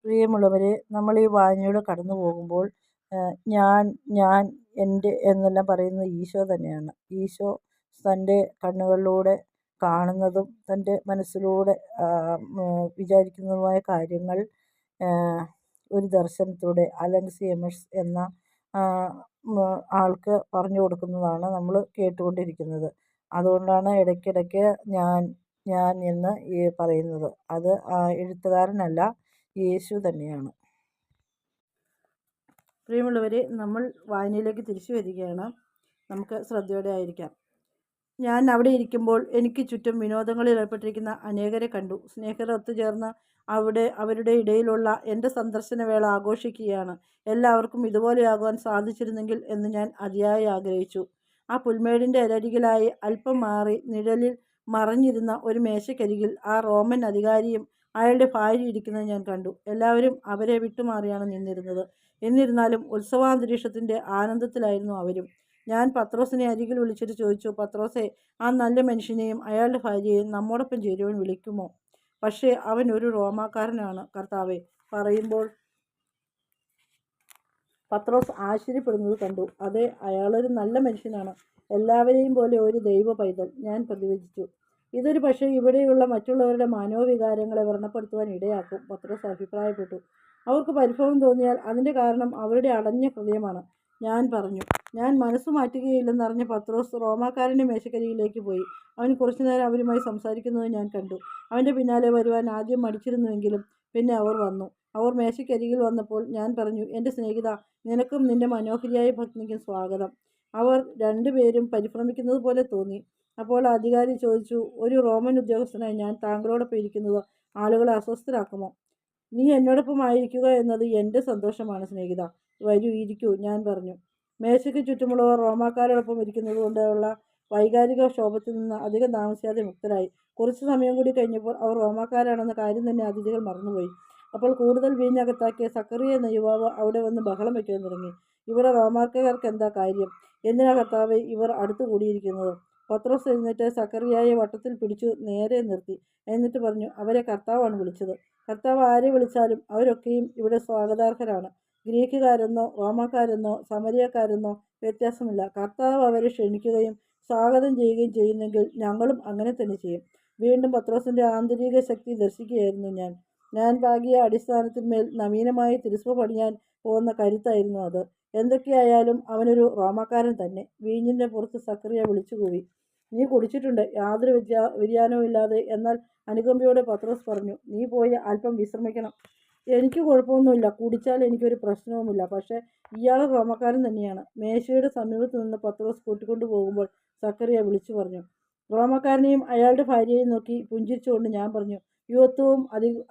പ്രിയമുള്ളവരെ, നമ്മൾ ഈ വായനയിലൂടെ കടന്നു പോകുമ്പോൾ ഞാൻ ഞാൻ എൻ്റെ എന്നെല്ലാം പറയുന്നത് ഈശോ തന്നെയാണ്. ഈശോ തൻ്റെ കണ്ണുകളിലൂടെ കാണുന്നതും തൻ്റെ മനസ്സിലൂടെ വിചാരിക്കുന്നതുമായ കാര്യങ്ങൾ ഒരു ദർശനത്തിലൂടെ അലൻ സി എമേഴ്സ് എന്ന ആൾക്ക് പറഞ്ഞു കൊടുക്കുന്നതാണ് നമ്മൾ കേട്ടുകൊണ്ടിരിക്കുന്നത്. അതുകൊണ്ടാണ് ഇടയ്ക്കിടയ്ക്ക് ഞാൻ ഞാൻ എന്ന് പറയുന്നത്. അത് എഴുത്തുകാരനല്ല, യേശു തന്നെയാണ്. പ്രിയമുള്ളവരെ, നമ്മൾ വായനയിലേക്ക് തിരിച്ചു വരികയാണ്. നമുക്ക് ശ്രദ്ധയോടെ ആയിരിക്കാം. ഞാൻ അവിടെ ഇരിക്കുമ്പോൾ എനിക്ക് ചുറ്റും വിനോദങ്ങളിൽ ഏർപ്പെട്ടിരിക്കുന്ന അനേകരെ കണ്ടു. സ്നേഹിതർ ഒത്തുചേർന്ന് അവരുടെ ഇടയിലുള്ള എൻ്റെ സന്ദർശനവേള ആഘോഷിക്കുകയാണ്. എല്ലാവർക്കും ഇതുപോലെയാകുവാൻ സാധിച്ചിരുന്നെങ്കിൽ എന്ന് ഞാൻ അതിയായി ആഗ്രഹിച്ചു. ആ പുൽമേടിൻ്റെ അരികിലായി അല്പം മാറി നിഴലിൽ മറഞ്ഞിരുന്ന ഒരു മേശയ്ക്കരികിൽ ആ റോമൻ അധികാരിയും അയാളുടെ ഭാര്യ ഇരിക്കുന്നത് ഞാൻ കണ്ടു. എല്ലാവരും അവരെ വിട്ടുമാറിയാണ് നിന്നിരുന്നത്. എന്നിരുന്നാലും ഉത്സവാന്തരീക്ഷത്തിൻ്റെ ആനന്ദത്തിലായിരുന്നു അവരും. ഞാൻ പത്രോസിനെ അരികിൽ വിളിച്ചിട്ട് ചോദിച്ചു, പത്രോസേ, ആ നല്ല മനുഷ്യനെയും അയാളുടെ ഭാര്യയെയും നമ്മോടൊപ്പം ചേരുവാൻ വിളിക്കുമോ? പക്ഷേ അവൻ ഒരു റോമാക്കാരനാണ് കർത്താവേ. പറയുമ്പോൾ പത്രോസ് ആശ്ചര്യപ്പെടുന്നത് കണ്ടു. അതെ, അയാളൊരു നല്ല മനുഷ്യനാണ്, എല്ലാവരെയും പോലെ ഒരു ദൈവ പൈതൽ, ഞാൻ പ്രതിവചിച്ചു. ഇതൊരു പക്ഷേ ഇവിടെയുള്ള മറ്റുള്ളവരുടെ മനോവികാരങ്ങളെ വ്രണപ്പെടുത്തുവാൻ ഇടയാക്കും, പത്രോസ് അഭിപ്രായപ്പെട്ടു. അവർക്ക് പരിഭവം തോന്നിയാൽ അതിൻ്റെ കാരണം അവരുടെ അടഞ്ഞ ഹൃദയമാണ്, ഞാൻ പറഞ്ഞു. ഞാൻ മനസ്സ് മാറ്റുകയില്ലെന്നറിഞ്ഞ പത്രോസ് റോമാക്കാരൻ്റെ മേശക്കരികിലേക്ക് പോയി. അവൻ കുറച്ചുനേരം അവരുമായി സംസാരിക്കുന്നത് ഞാൻ കണ്ടു. അവൻ്റെ പിന്നാലെ വരുവാൻ ആദ്യം മടിച്ചിരുന്നുവെങ്കിലും പിന്നെ അവർ വന്നു. അവർ മേശയ്ക്കരികിൽ വന്നപ്പോൾ ഞാൻ പറഞ്ഞു, എൻ്റെ സ്നേഹിത, നിനക്കും നിന്റെ മനോഹരിയായ ഭഗ്നിക്കും സ്വാഗതം. അവർ രണ്ടുപേരും പരിഭ്രമിക്കുന്നത് പോലെ തോന്നി. അപ്പോൾ അധികാരി ചോദിച്ചു, ഒരു റോമൻ ഉദ്യോഗസ്ഥനായി ഞാൻ താങ്കളോടൊപ്പം ഇരിക്കുന്നത് ആളുകളെ അസ്വസ്ഥരാക്കുമോ? നീ എന്നോടൊപ്പം ആയിരിക്കുക എന്നത് എൻ്റെ സന്തോഷമാണ് സ്നേഹിത. വരൂ, ഇരിക്കൂ, ഞാൻ പറഞ്ഞു. മേശയ്ക്ക് ചുറ്റുമുള്ളവർ റോമാക്കാരോടൊപ്പം ഇരിക്കുന്നത് കൊണ്ടുള്ള വൈകാരിക ക്ഷോഭത്തിൽ നിന്ന് അധികം താമസിയാതെ മുക്തരായി. കുറച്ചു സമയം കൂടി കഴിഞ്ഞപ്പോൾ അവർ റോമാക്കാരാണെന്ന കാര്യം തന്നെ അതിഥികൾ മറന്നുപോയി. അപ്പോൾ കൂടുതൽ വീഞ്ഞകത്താക്കിയ സക്കറിയ എന്ന യുവാവ് അവിടെ വന്ന് ബഹളം വയ്ക്കാൻ തുടങ്ങി. ഇവിടെ റോമാക്കാർക്ക് എന്താ കാര്യം? എന്തിനാ കർത്താവേ ഇവർ അടുത്തു കൂടിയിരിക്കുന്നത്? പത്രോസ് എഴുന്നേറ്റ് സക്കറിയായെ വട്ടത്തിൽ പിടിച്ചു നേരെ നിർത്തി. എന്നിട്ട് പറഞ്ഞു, അവരെ കർത്താവാണ് വിളിച്ചത്. കർത്താവ് ആരെ വിളിച്ചാലും അവരൊക്കെയും ഇവിടെ സ്വാഗതാർഹരാണ്. ഗ്രീക്കുകാരെന്നോ റോമാക്കാരെന്നോ സമരിയക്കാരെന്നോ വ്യത്യാസമില്ല. കർത്താവ് അവരെ ക്ഷണിക്കുകയും സ്വാഗതം ചെയ്യുകയും ചെയ്യുന്നെങ്കിൽ ഞങ്ങളും അങ്ങനെ തന്നെ ചെയ്യും. വീണ്ടും പത്രോസിൻ്റെ ആന്തരിക ശക്തി ദർശിക്കുകയായിരുന്നു ഞാൻ പാകിയ അടിസ്ഥാനത്തിന്മേൽ നവീനമായി തിരുസഭ പണിയാൻ പോകുന്ന കരുത്തായിരുന്നു അത്. എന്തൊക്കെയായാലും അവനൊരു റോമാക്കാരൻ തന്നെ. വീഞ്ഞിൻ്റെ പുറത്ത് സക്കറിയ വിളിച്ചുകൂവി. നീ കുടിച്ചിട്ടുണ്ട്, യാതൊരു വ്യതിയാനവുമില്ലാതെ. എന്നാൽ അനുകമ്പയോടെ പത്രോസ് പറഞ്ഞു, നീ പോയി അല്പം വിശ്രമിക്കണം. എനിക്ക് കുഴപ്പമൊന്നുമില്ല, കുടിച്ചാൽ എനിക്കൊരു പ്രശ്നവുമില്ല. പക്ഷേ ഇയാൾ റോമക്കാരൻ തന്നെയാണ്. മേശയുടെ സമീപത്ത് നിന്ന് പത്രോസ് കൂട്ടിക്കൊണ്ടു പോകുമ്പോൾ സക്കറിയ വിളിച്ചു പറഞ്ഞു. റോമക്കാരനെയും അയാളുടെ ഭാര്യയെയും നോക്കി പുഞ്ചിരിച്ചുകൊണ്ട് ഞാൻ പറഞ്ഞു, യുവത്വവും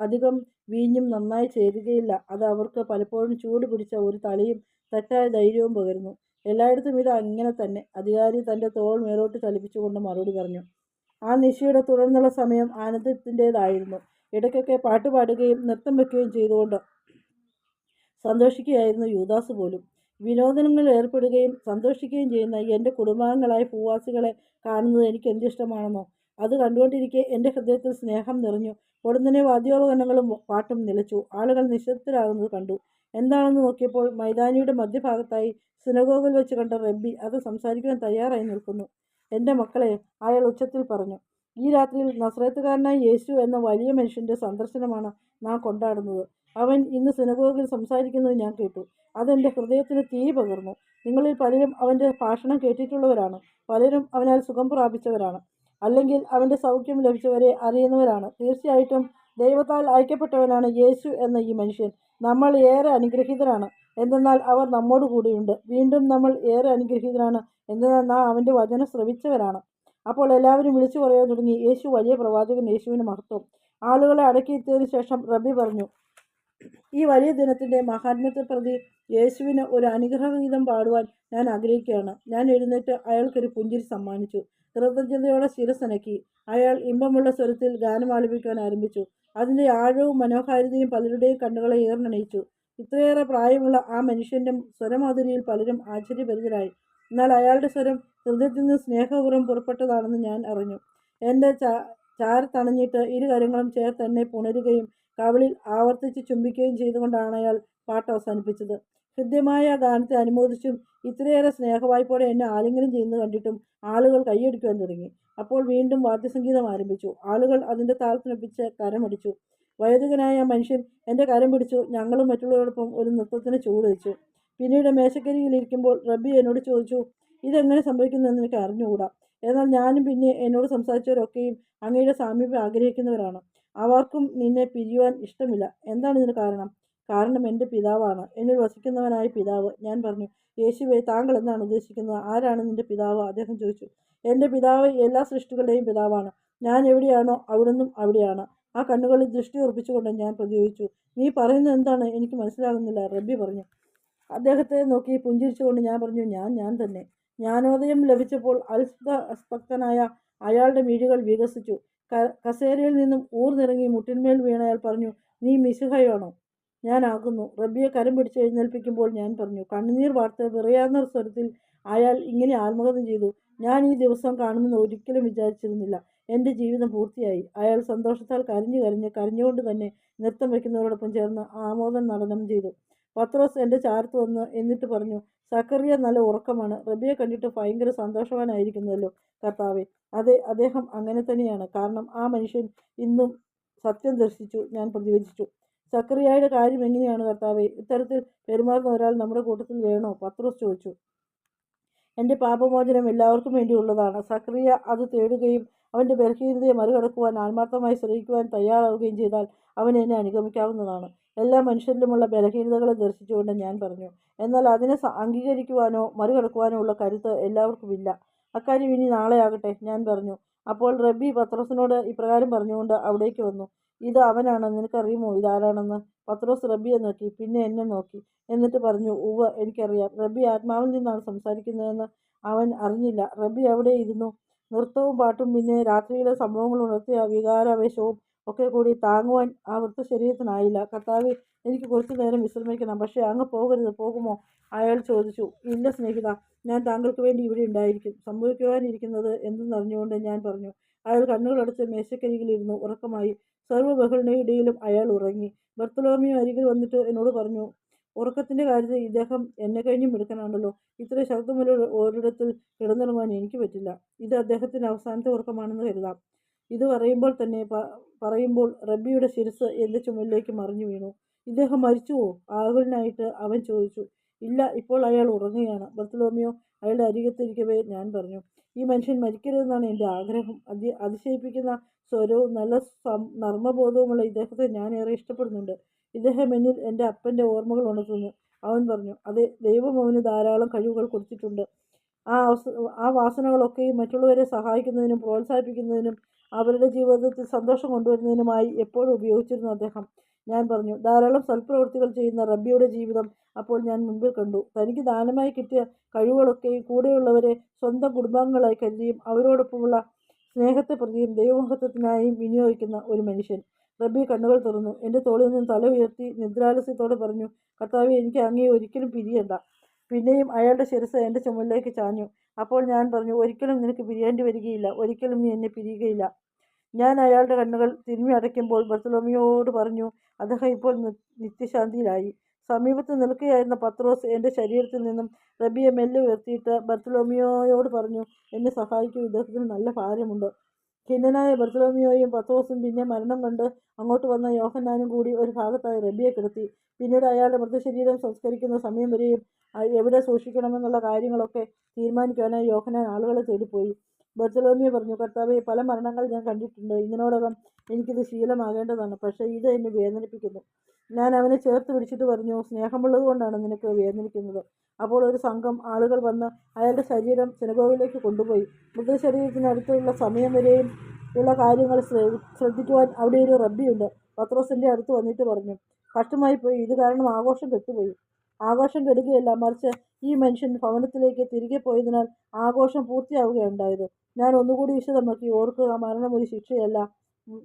അധികം വീഞ്ഞും നന്നായി ചേരുകയില്ല. അത് അവർക്ക് പലപ്പോഴും ചൂട് പിടിച്ച ഒരു തലയും തെറ്റായ ധൈര്യവും പകരുന്നു. എല്ലായിടത്തും ഇത് അങ്ങനെ തന്നെ, അധികാരി തൻ്റെ തോൾ മേലോട്ട് ചലിപ്പിച്ചുകൊണ്ട് മറുപടി പറഞ്ഞു. ആ നിശയുടെ തുടർന്നുള്ള സമയം ആനന്ദത്തിൻ്റെതായിരുന്നു. ഇടയ്ക്കൊക്കെ പാട്ടുപാടുകയും നൃത്തം വയ്ക്കുകയും ചെയ്തുകൊണ്ട് സന്തോഷിക്കുകയായിരുന്നു യൂദാസ് പോലും. വിനോദങ്ങളിൽ ഏർപ്പെടുകയും സന്തോഷിക്കുകയും ചെയ്യുന്ന എൻ്റെ കുടുംബാംഗങ്ങളായ ഭൂവാസികളെ കാണുന്നത് എനിക്ക് എന്തിഷ്ടമാണെന്നോ. അത് കണ്ടുകൊണ്ടിരിക്കെ എൻ്റെ ഹൃദയത്തിൽ സ്നേഹം നിറഞ്ഞു. പൊടുന്നനെ വാദ്യോപകരണങ്ങളും പാട്ടും നിലച്ചു. ആളുകൾ നിശബ്ദരാകുന്നത് കണ്ടു. എന്താണെന്ന് നോക്കിയപ്പോൾ മൈതാനിയുടെ മധ്യഭാഗത്തായി സിനഗോഗിൽ വെച്ച് കണ്ട റബ്ബി അത് സംസാരിക്കുവാൻ തയ്യാറായി നിൽക്കുന്നു. എൻ്റെ മക്കളെ, അയാൾ ഉച്ചത്തിൽ പറഞ്ഞു, ഈ രാത്രിയിൽ നസ്രയത്തുകാരനായ യേശു എന്ന വലിയ മനുഷ്യൻ്റെ സന്ദർശനമാണ് നാം കൊണ്ടാടുന്നത്. അവൻ ഇന്ന് സിനഗോഗിൽ സംസാരിക്കുന്നത് ഞാൻ കേട്ടു. അതെൻ്റെ ഹൃദയത്തിന് തീ പകർന്നു. നിങ്ങളിൽ പലരും അവൻ്റെ ഭാഷണം കേട്ടിട്ടുള്ളവരാണ്. പലരും അവനാൽ സുഖം പ്രാപിച്ചവരാണ്, അല്ലെങ്കിൽ അവൻ്റെ സൗഖ്യം ലഭിച്ചവരെ അറിയുന്നവരാണ്. തീർച്ചയായിട്ടും ദൈവത്താൽ അയക്കപ്പെട്ടവനാണ് യേശു എന്ന ഈ മനുഷ്യൻ. നമ്മൾ ഏറെ അനുഗ്രഹീതരാണ്, എന്തെന്നാൽ അവർ നമ്മോട് കൂടിയുണ്ട്. വീണ്ടും നമ്മൾ ഏറെ അനുഗ്രഹീതരാണ്, എന്തെന്നാൽ നാം അവൻ്റെ വചനം ശ്രവിച്ചവരാണ്. അപ്പോൾ എല്ലാവരും വിളിച്ചു പറയാൻ തുടങ്ങി, യേശു വലിയ പ്രവാചകൻ, യേശുവിന് മഹത്വം. ആളുകളെ അടക്കിയെത്തിയതിനു ശേഷം റബ്ബി പറഞ്ഞു, ഈ വലിയ ദിനത്തിൻ്റെ മഹാത്മ്യത്തെ പ്രതി യേശുവിന് ഒരു അനുഗ്രഹഗീതം പാടുവാൻ ഞാൻ ആഗ്രഹിക്കുകയാണ്. ഞാൻ എഴുന്നേറ്റ് അയാൾക്കൊരു പുഞ്ചിരി സമ്മാനിച്ചു. കൃതജ്ഞതയോടെ ശിരസ്സനക്കി. അയാൾ ഇമ്പമുള്ള സ്വരത്തിൽ ഗാനം ആലപിക്കാൻ ആരംഭിച്ചു. അതിൻ്റെ ആഴവും മനോഹാരിതയും പലരുടെയും കണ്ണുകളെ ഏർന്നണിയിച്ചു. ഇത്രയേറെ പ്രായമുള്ള ആ മനുഷ്യൻ്റെ സ്വരമാധുരിയിൽ പലരും ആശ്ചര്യഭരിതരായി. എന്നാൽ അയാളുടെ സ്വരം ഹൃദയത്തിൽ നിന്ന് സ്നേഹപൂർവ്വം പുറപ്പെട്ടതാണെന്ന് ഞാൻ അറിഞ്ഞു. എൻ്റെ ചാരത്തണഞ്ഞിട്ട് ഇരു കരങ്ങളും ചേർത്ത് എന്നെ പുണരുകയും കവിളിൽ ആവർത്തിച്ച് ചുംബിക്കുകയും ചെയ്തുകൊണ്ടാണ് അയാൾ പാട്ട് അവസാനിപ്പിച്ചത്. ഹൃദ്യമായ ഗാനത്തെ അനുമോദിച്ചും ഇത്രയേറെ സ്നേഹവായ്പോടെ എന്നെ ആലിംഗനം ചെയ്യുന്നത് കണ്ടിട്ടും ആളുകൾ കൈയടിക്കുവാൻ തുടങ്ങി. അപ്പോൾ വീണ്ടും വാദ്യസംഗീതം ആരംഭിച്ചു. ആളുകൾ അതിൻ്റെ താളത്തിനൊപ്പിച്ച് കരമടിച്ചു. വയോധികനായ ആ മനുഷ്യൻ എൻ്റെ കരം പിടിച്ചു. ഞങ്ങളും മറ്റുള്ളവരോടൊപ്പം ഒരു നൃത്തത്തിന് ചുവടുവെച്ചു. പിന്നീട് മേശക്കരികിലിരിക്കുമ്പോൾ റബ്ബി എന്നോട് ചോദിച്ചു, ഇതെങ്ങനെ സംഭവിക്കുന്നുവെന്ന് എനിക്ക് അറിഞ്ഞുകൂടാ. എന്നാൽ ഞാനും പിന്നെ എന്നോട് സംസാരിച്ചവരൊക്കെയും അങ്ങയുടെ സാമീപ്യം ആഗ്രഹിക്കുന്നവരാണ്. അവർക്കും നിന്നെ പിരിയുവാൻ ഇഷ്ടമില്ല. എന്താണ് ഇതിന് കാരണം? കാരണം എൻ്റെ പിതാവാണ്, എന്നിൽ വസിക്കുന്നവനായ പിതാവ്. ഞാൻ പറഞ്ഞു, യേശുവേ, താങ്കൾ എന്താണ് ഉദ്ദേശിക്കുന്നത്? ആരാണ് നിന്റെ പിതാവ്? അദ്ദേഹം ചോദിച്ചു. എൻ്റെ പിതാവ് എല്ലാ സൃഷ്ടികളുടെയും പിതാവാണ്. ഞാൻ എവിടെയാണോ അവിടുന്നും അവിടെയാണ്. ആ കണ്ണുകളിൽ ദൃഷ്ടി ഉറപ്പിച്ചുകൊണ്ട് ഞാൻ പ്രതിയോഗിച്ചു. നീ പറയുന്നത് എന്താണ്? എനിക്ക് മനസ്സിലാകുന്നില്ല, റബ്ബി പറഞ്ഞു. അദ്ദേഹത്തെ നോക്കി പുഞ്ചിരിച്ചുകൊണ്ട് ഞാൻ പറഞ്ഞു, ഞാൻ തന്നെ. ജ്ഞാനോദയം ലഭിച്ചപ്പോൾ അത്ഭുതസ്തബ്ധനായ അയാളുടെ മിഴികൾ വികസിച്ചു. കസേരയിൽ നിന്നും ഊർന്നിറങ്ങി മുട്ടിന്മേൽ വീണ അയാൾ പറഞ്ഞു, നീ മിശിഹയാണോ? ഞാനാകുന്നു. റബ്ബിയെ കരം പിടിച്ച് എഴുന്നേൽപ്പിക്കുമ്പോൾ ഞാൻ പറഞ്ഞു. കണ്ണുനീർ വാർത്ത് വിറയാർന്ന സ്വരത്തിൽ അയാൾ ഇങ്ങനെ ആത്മകഥം ചെയ്തു. ഞാൻ ഈ ദിവസം കാണുമെന്ന് ഒരിക്കലും വിചാരിച്ചിരുന്നില്ല. എൻ്റെ ജീവിതം പൂർത്തിയായി. അയാൾ സന്തോഷത്താൽ കരഞ്ഞുകൊണ്ട് തന്നെ നൃത്തം വയ്ക്കുന്നവരോടൊപ്പം ചേർന്ന് ആമോദം നടനം ചെയ്തു. പത്രോസ് എൻ്റെ ചാരത്ത് വന്ന് എന്നിട്ട് പറഞ്ഞു, സക്കറിയ നല്ല ഉറക്കമാണ്. റബ്ബിയെ കണ്ടിട്ട് ഭയങ്കര സന്തോഷവാനായിരിക്കുന്നുവല്ലോ കർത്താവേ. അതെ, അദ്ദേഹം അങ്ങനെ തന്നെയാണ്. കാരണം ആ മനുഷ്യൻ ഇന്നും സത്യം ദർശിച്ചു. ഞാൻ പ്രതിവചിച്ചു. സക്കറിയായുടെ കാര്യം എങ്ങനെയാണ് കർത്താവേ? ഇത്തരത്തിൽ പെരുമാറുന്ന ഒരാൾ നമ്മുടെ കൂട്ടത്തിൽ വേണോ? പത്രോസ് ചോദിച്ചു. എൻ്റെ പാപമോചനം എല്ലാവർക്കും വേണ്ടിയുള്ളതാണ്. സക്കറിയ അത് തേടുകയും അവൻ്റെ ബലഹീനതയെ മറികടക്കുവാൻ ആത്മാർത്ഥമായി ശ്രമിക്കുവാൻ തയ്യാറാവുകയും ചെയ്താൽ അവൻ എന്നെ അനുഗമിക്കാവുന്നതാണ്. എല്ലാ മനുഷ്യരിലുമുള്ള ബലഹീനതകളെ ദർശിച്ചുകൊണ്ട് ഞാൻ പറഞ്ഞു. എന്നാൽ അതിനെ അംഗീകരിക്കുവാനോ മറികടക്കുവാനോ ഉള്ള കരുത്ത് എല്ലാവർക്കുമില്ല. അക്കാര്യം ഇനി നാളെയാകട്ടെ, ഞാൻ പറഞ്ഞു. അപ്പോൾ റബ്ബി പത്രോസിനോട് ഇപ്രകാരം പറഞ്ഞുകൊണ്ട് അവിടേക്ക് വന്നു. ഇത് അവനാണ്. നിനക്കറിയുമോ ഇതാരാണെന്ന്? പത്രോസ് റബ്ബിയെ നോക്കി, പിന്നെ എന്നെ നോക്കി. എന്നിട്ട് പറഞ്ഞു, ഉവ്വ്, എനിക്കറിയാം. റബ്ബി ആത്മാവിൽ നിന്നാണ് സംസാരിക്കുന്നതെന്ന് അവൻ അറിഞ്ഞില്ല. റബ്ബി അവിടെ ഇരുന്നു. നൃത്തവും പാട്ടും പിന്നെ രാത്രിയിലെ സംഭവങ്ങൾ ഉണർത്തിയ വികാരാവേശവും ഒക്കെ കൂടി താങ്ങുവാൻ ആ വൃദ്ധശരീരത്തിനായില്ല. കർത്താവേ, എനിക്ക് കുറച്ചു നേരം വിശ്രമിക്കണം. പക്ഷേ അങ്ങ് പോകരുത്. പോകുമോ? അയാൾ ചോദിച്ചു. ഇല്ല സ്നേഹിത, ഞാൻ താങ്കൾക്ക് വേണ്ടി ഇവിടെ ഉണ്ടായിരിക്കും. സംഭവിക്കുവാനിരിക്കുന്നത് എന്തെന്നറിഞ്ഞുകൊണ്ട് ഞാൻ പറഞ്ഞു. അയാൾ കണ്ണുകളടച്ച് മേശക്കരികിലിരുന്നു. ഉറക്കമായി. സർവ്വബഹളിടയിലും അയാൾ ഉറങ്ങി. ബർത്തലോമിയോ അരികിൽ വന്നിട്ട് എന്നോട് പറഞ്ഞു, ഉറക്കത്തിൻ്റെ കാര്യത്തിൽ ഇദ്ദേഹം എന്നെ കഴിഞ്ഞും മിടുക്കനാണല്ലോ. ഇത്ര ശബ്ദമുള്ള ഒരിടത്തിൽ കിടന്നുറങ്ങുവാൻ എനിക്ക് പറ്റില്ല. ഇത് അദ്ദേഹത്തിൻ്റെ അവസാനത്തെ ഉറക്കമാണെന്ന് കരുതാം. ഇത് പറയുമ്പോൾ റബ്ബിയുടെ ശിരസ് എൻ്റെ ചുമലിലേക്ക് മറിഞ്ഞു വീണു. ഇദ്ദേഹം മരിച്ചുവോ? ആകുലനായിട്ട് അവൻ ചോദിച്ചു. ഇല്ല, ഇപ്പോൾ അയാൾ ഉറങ്ങുകയാണ്. ബർത്തലോമിയോ അയാളുടെ അരികത്തിരിക്കവേ ഞാൻ പറഞ്ഞു, ഈ മനുഷ്യൻ മരിക്കരുതെന്നാണ് എൻ്റെ ആഗ്രഹം. അതിശയിപ്പിക്കുന്ന സ്വരവും നല്ല നർമ്മബോധവുമുള്ള ഇദ്ദേഹത്തെ ഞാൻ ഏറെ ഇഷ്ടപ്പെടുന്നുണ്ട്. ഇദ്ദേഹം എന്നിൽ എൻ്റെ അപ്പൻ്റെ ഓർമ്മകൾ ഉണർത്തുന്നു. അവൻ പറഞ്ഞു. അതെ, ദൈവം അവന് ധാരാളം കഴിവുകൾ കൊടുത്തിട്ടുണ്ട്. ആ വാസനകളൊക്കെയും മറ്റുള്ളവരെ സഹായിക്കുന്നതിനും പ്രോത്സാഹിപ്പിക്കുന്നതിനും അവരുടെ ജീവിതത്തിൽ സന്തോഷം കൊണ്ടുവരുന്നതിനുമായി എപ്പോഴും ഉപയോഗിച്ചിരുന്നു അദ്ദേഹം. ഞാൻ പറഞ്ഞു. ധാരാളം സൽപ്രവൃത്തികൾ ചെയ്യുന്ന റബ്ബിയുടെ ജീവിതം അപ്പോൾ ഞാൻ മുൻപിൽ കണ്ടു. തനിക്ക് ദാനമായി കിട്ടിയ കഴിവുകളൊക്കെയും കൂടെയുള്ളവരെ സ്വന്തം കുടുംബാംഗങ്ങളായി കരുതിയും അവരോടൊപ്പമുള്ള സ്നേഹത്തെ പ്രതിയും ദൈവമഹത്വത്തിനായും വിനിയോഗിക്കുന്ന ഒരു മനുഷ്യൻ. റബ്ബി കണ്ണുകൾ തുറന്നു. എൻ്റെ തോളിൽ നിന്ന് തല ഉയർത്തി നിദ്രാലസ്യത്തോടെ പറഞ്ഞു, കർത്താവേ, എനിക്ക് അങ്ങയെ ഒരിക്കലും പിരിയണ്ട. പിന്നെയും അയാളുടെ ശിരസ് എൻ്റെ ചുമലിലേക്ക് ചാഞ്ഞു. അപ്പോൾ ഞാൻ പറഞ്ഞു, ഒരിക്കലും നിനക്ക് പിരിയേണ്ടി വരികയില്ല. ഒരിക്കലും നീ എന്നെ പിരിയുകയില്ല. ഞാൻ അയാളുടെ കണ്ണുകൾ തിരുമ്മി അടയ്ക്കുമ്പോൾ ബർത്തലോമിയോയോട് പറഞ്ഞു, അദ്ദേഹം ഇപ്പോൾ നിത്യശാന്തിയിലായി. സമീപത്ത് നിൽക്കുകയായിരുന്ന പത്രോസ് എൻ്റെ ശരീരത്തിൽ നിന്നും റബ്ബിയെ മെല്ലെ ഉയർത്തിയിട്ട് ബർത്തലോമിയോയോട് പറഞ്ഞു, എന്നെ സഹായിക്കൂ, ഇദ്ദേഹത്തിന് നല്ല ഭാരമുണ്ട്. ഖിന്നനായ ബർത്തലോമിയോയും പത്രോസും പിന്നെ മരണം കണ്ട് അങ്ങോട്ട് വന്ന യോഹന്നാനും കൂടി ഒരു ഭാഗത്തായി റബ്ബിയെ കിടത്തി. പിന്നീട് അയാളുടെ മൃതശരീരം സംസ്കരിക്കുന്ന സമയം വരെയും എവിടെ സൂക്ഷിക്കണമെന്നുള്ള കാര്യങ്ങളൊക്കെ തീരുമാനിക്കാനായി യോഹന്നാൻ ആളുകളെ തേടിപ്പോയി. ബർത്തലോമിയോ പറഞ്ഞു, കർത്താവേ, പല മരണങ്ങൾ ഞാൻ കണ്ടിട്ടുണ്ട്. ഇതിനോടകം എനിക്കിത് ശീലമാകേണ്ടതാണ്. പക്ഷേ ഇത് എന്നെ വേദനിപ്പിക്കുന്നു. ഞാൻ അവനെ ചേർത്ത് പിടിച്ചിട്ട് പറഞ്ഞു, സ്നേഹമുള്ളത് കൊണ്ടാണ് നിനക്ക് വേദനിക്കുന്നത്. അപ്പോൾ ഒരു സംഘം ആളുകൾ വന്ന് അയാളുടെ ശരീരം സിനഗോഗിലേക്ക് കൊണ്ടുപോയി. മൃതശരീരത്തിനടുത്തുള്ള സമയം വരെയും ഉള്ള കാര്യങ്ങൾ ശ്രദ്ധിക്കുവാൻ അവിടെ ഒരു റബ്ബിയുണ്ട്. പത്രോസിൻ്റെ അടുത്ത് വന്നിട്ട് പറഞ്ഞു, കഷ്ടമായി പോയി. ഇത് കാരണം ആഘോഷം കെട്ടുപോയി. ആഘോഷം കെടുകയല്ല, മറിച്ച് ഈ മനുഷ്യൻ ഭവനത്തിലേക്ക് തിരികെ പോയതിനാൽ ആഘോഷം പൂർത്തിയാവുകയുണ്ടായത്. ഞാൻ ഒന്നുകൂടി വിശദമാക്കി. ഓർക്കുക, മരണം ഒരു ശിക്ഷയല്ല,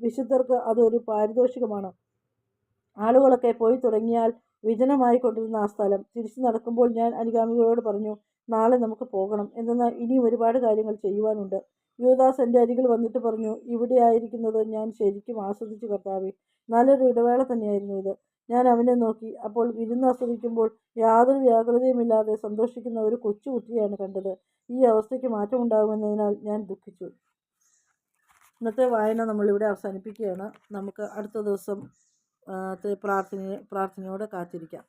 വിശുദ്ധർക്ക് അതൊരു പാരിതോഷികമാണ്. ആളുകളൊക്കെ പോയി തുടങ്ങിയാൽ വിജനമായിക്കൊണ്ടിരുന്ന ആ സ്ഥലം. തിരിച്ചു നടക്കുമ്പോൾ ഞാൻ അനുഗാമികളോട് പറഞ്ഞു, നാളെ നമുക്ക് പോകണം. എന്തെന്നാൽ ഇനിയും ഒരുപാട് കാര്യങ്ങൾ ചെയ്യുവാനുണ്ട്. യൂദാസ് എൻ്റെ അരികിൽ വന്നിട്ട് പറഞ്ഞു, ഇവിടെ ആയിരിക്കുന്നത് ഞാൻ ശരിക്കും ആസ്വദിച്ചു കർത്താവേ. നല്ലൊരു ഇടവേള തന്നെയായിരുന്നു ഇത്. ഞാൻ അവനെ നോക്കി. അപ്പോൾ വിരുന്ന് ആസ്വദിക്കുമ്പോൾ യാതൊരു വ്യാകുലതയുമില്ലാതെ സന്തോഷിക്കുന്ന ഒരു കൊച്ചു കുട്ടിയാണ് കണ്ടത്. ഈ അവസ്ഥയ്ക്ക് മാറ്റമുണ്ടാകുമെന്നതിനാൽ ഞാൻ ദുഃഖിച്ചു. ഇന്നത്തെ വായന നമ്മളിവിടെ അവസാനിപ്പിക്കുകയാണ്. നമുക്ക് അടുത്ത ദിവസം പ്രാർത്ഥനയോടെ കാത്തിരിക്കാം.